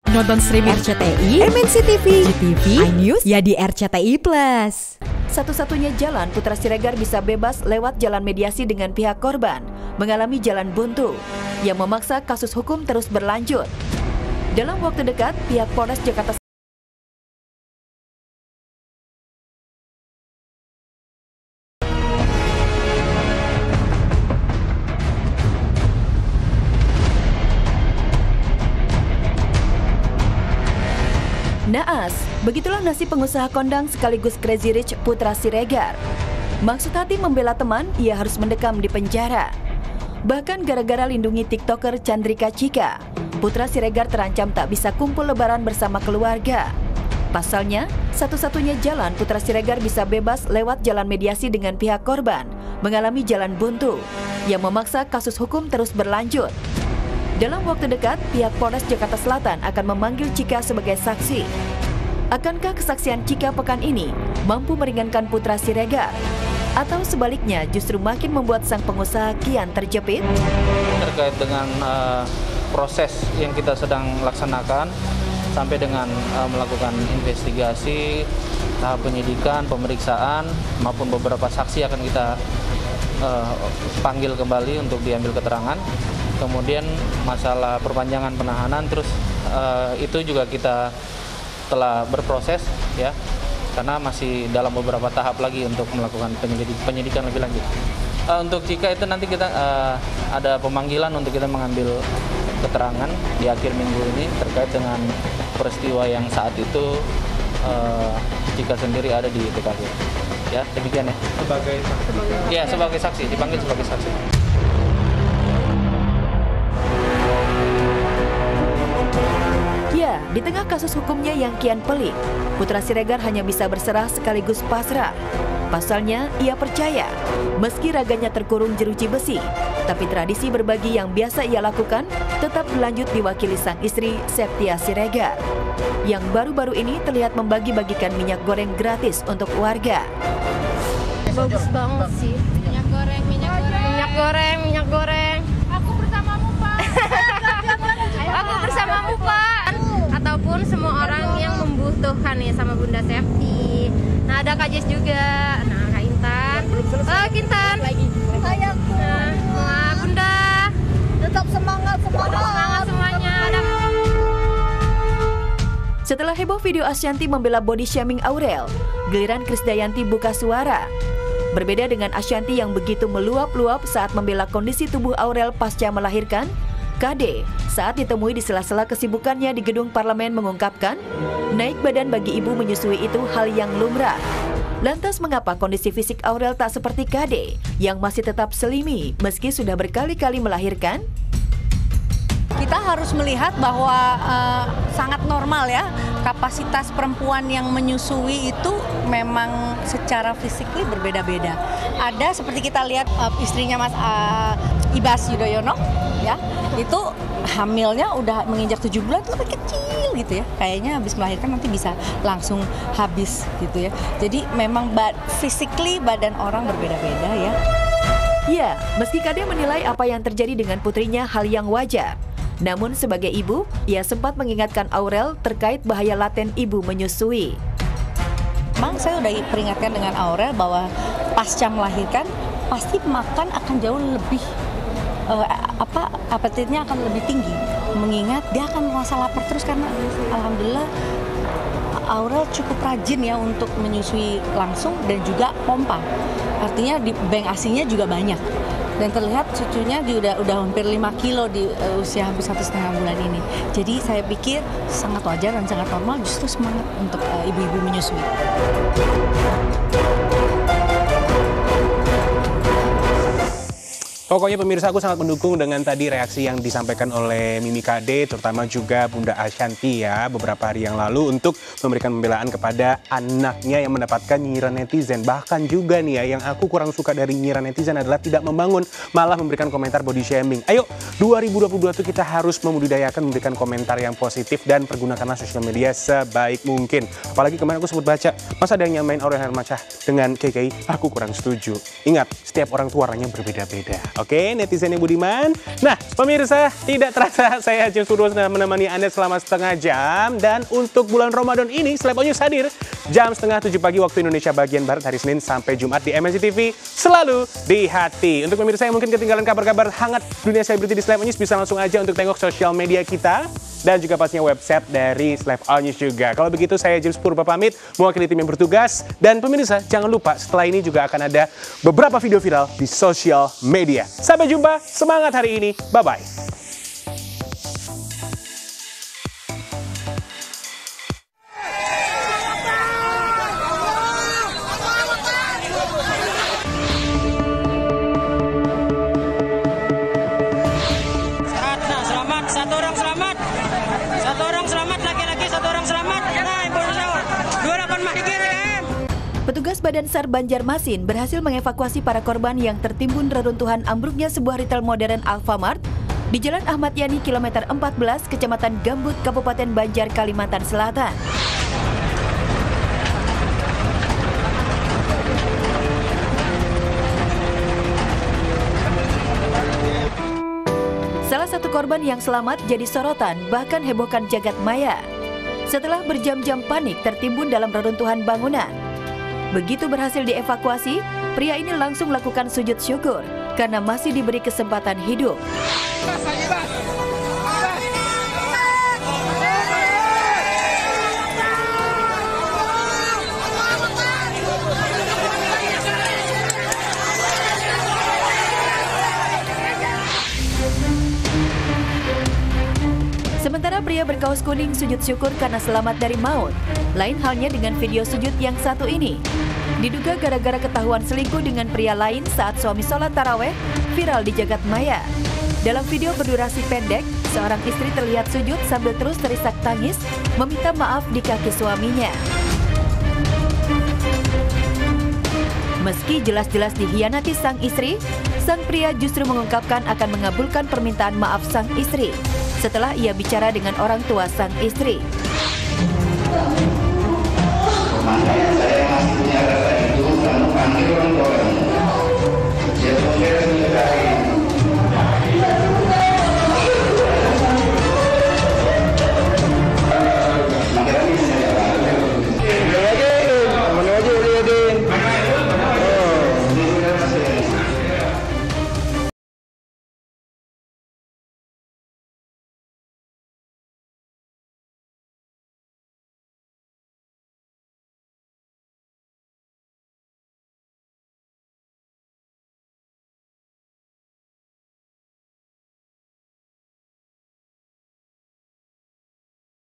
Nonton streaming RCTI, MNC TV, GTV, iNews, ya di RCTI Plus. Satu-satunya jalan Putra Siregar bisa bebas lewat jalan mediasi dengan pihak korban mengalami jalan buntu yang memaksa kasus hukum terus berlanjut. Dalam waktu dekat, pihak Polres Jakarta naas, begitulah nasib pengusaha kondang sekaligus Crazy Rich Putra Siregar. Maksud hati membela teman, ia harus mendekam di penjara. Bahkan gara-gara lindungi TikToker Chandrika Cika, Putra Siregar terancam tak bisa kumpul lebaran bersama keluarga. Pasalnya, satu-satunya jalan Putra Siregar bisa bebas lewat jalan mediasi dengan pihak korban mengalami jalan buntu yang memaksa kasus hukum terus berlanjut. Dalam waktu dekat, pihak Polres Jakarta Selatan akan memanggil Cika sebagai saksi. Akankah kesaksian Cika pekan ini mampu meringankan Putra Siregar? Atau sebaliknya justru makin membuat sang pengusaha kian terjepit? Terkait dengan proses yang kita sedang laksanakan, sampai dengan melakukan investigasi, tahap penyidikan, pemeriksaan, maupun beberapa saksi akan kita panggil kembali untuk diambil keterangan. Kemudian masalah perpanjangan penahanan, terus itu juga kita telah berproses ya, karena masih dalam beberapa tahap lagi untuk melakukan penyidikan lebih lanjut. Untuk Cika itu nanti kita ada pemanggilan untuk kita mengambil keterangan di akhir minggu ini terkait dengan peristiwa yang saat itu Cika sendiri ada di TKP. Ya, demikian ya. Sebagai saksi? Ya, sebagai saksi, dipanggil sebagai saksi. Ya, di tengah kasus hukumnya yang kian pelik, Putra Siregar hanya bisa berserah sekaligus pasrah. Pasalnya, ia percaya, meski raganya terkurung jeruji besi, tapi tradisi berbagi yang biasa ia lakukan tetap berlanjut diwakili sang istri, Septia Siregar, yang baru-baru ini terlihat membagi-bagikan minyak goreng gratis untuk warga. Bagus banget sih. Minyak goreng. Minyak goreng. Aku bersamamu, Pak. Aku bersamamu, Pak. Ataupun semua orang yang membutuhkan nih sama Bunda Septi. Nah, ada Kak Jess juga. Nah, Kak Intan. Oh, Kintan. Sayangku. Nah, Bunda. Tetap semangat Semuanya. Setelah heboh video Ashanty membela body shaming Aurel, giliran Krisdayanti buka suara. Berbeda dengan Ashanty yang begitu meluap-luap saat membela kondisi tubuh Aurel pasca melahirkan, KD saat ditemui di sela-sela kesibukannya di gedung parlemen mengungkapkan, naik badan bagi ibu menyusui itu hal yang lumrah. Lantas mengapa kondisi fisik Aurel tak seperti KD yang masih tetap selimi meski sudah berkali-kali melahirkan? Kita harus melihat bahwa sangat normal ya, kapasitas perempuan yang menyusui itu memang secara fisikly berbeda-beda. Ada seperti kita lihat istrinya Mas Ibas Yudhoyono ya, itu hamilnya udah menginjak 7 bulan, tuh lebih kecil gitu ya. Kayaknya habis melahirkan nanti bisa langsung habis gitu ya. Jadi memang physically badan orang berbeda-beda ya. Ya, meski KD menilai apa yang terjadi dengan putrinya hal yang wajar, namun sebagai ibu, ia sempat mengingatkan Aurel terkait bahaya laten ibu menyusui. Memang saya udah peringatkan dengan Aurel bahwa pasca melahirkan pasti makan akan jauh lebih apetitnya akan lebih tinggi, mengingat dia akan merasa lapar terus karena alhamdulillah Aurel cukup rajin ya untuk menyusui langsung dan juga pompa. Artinya di bank ASI-nya juga banyak. Dan terlihat cucunya udah hampir 5 kilo di usia hampir 1,5 bulan ini. Jadi saya pikir sangat wajar dan sangat normal, justru semangat untuk ibu-ibu menyusui. Pokoknya pemirsa, aku sangat mendukung dengan tadi reaksi yang disampaikan oleh Mimi KD, terutama juga Bunda Ashanty ya, beberapa hari yang lalu untuk memberikan pembelaan kepada anaknya yang mendapatkan nyinyiran netizen. Bahkan juga nih ya, yang aku kurang suka dari nyinyiran netizen adalah tidak membangun, malah memberikan komentar body shaming. Ayo, 2022 itu kita harus membudidayakan memberikan komentar yang positif dan pergunakanlah sosial media sebaik mungkin. Apalagi kemarin aku sempat baca, masa ada yang nyamain Aurel Hermansyah dengan KKI, aku kurang setuju. Ingat, setiap orang tua orangnya berbeda-beda. Oke, netizen yang budiman. Nah, pemirsa, tidak terasa saya James Purwo menemani Anda selama setengah jam. Dan untuk bulan Ramadan ini, Slepo News hadir jam setengah 7 pagi waktu Indonesia bagian Barat hari Senin sampai Jumat di MNC TV. Selalu di hati. Untuk pemirsa yang mungkin ketinggalan kabar-kabar hangat dunia selebriti di Slepo News, bisa langsung aja untuk tengok sosial media kita. Dan juga pastinya website dari Slepo News juga. Kalau begitu, saya James Purwo pamit, mewakili tim yang bertugas. Dan pemirsa, jangan lupa setelah ini juga akan ada beberapa video viral di sosial media. Sampai jumpa, semangat hari ini, bye-bye. Petugas Badan SAR Banjarmasin berhasil mengevakuasi para korban yang tertimbun reruntuhan ambruknya sebuah retail modern Alfamart di Jalan Ahmad Yani kilometer 14, Kecamatan Gambut, Kabupaten Banjar, Kalimantan Selatan. Salah satu korban yang selamat jadi sorotan, bahkan hebohkan jagat maya. Setelah berjam-jam panik tertimbun dalam reruntuhan bangunan. Begitu berhasil dievakuasi, pria ini langsung lakukan sujud syukur karena masih diberi kesempatan hidup. Sementara pria berkaos kuning sujud syukur karena selamat dari maut. Lain halnya dengan video sujud yang satu ini. Diduga gara-gara ketahuan selingkuh dengan pria lain saat suami sholat taraweh, viral di jagat maya. Dalam video berdurasi pendek, seorang istri terlihat sujud sambil terus terisak tangis, meminta maaf di kaki suaminya. Meski jelas-jelas dihianati sang istri, sang pria justru mengungkapkan akan mengabulkan permintaan maaf sang istri setelah ia bicara dengan orang tua sang istri. Makanya saya masih punya rasa itu, kamu panggil orang tua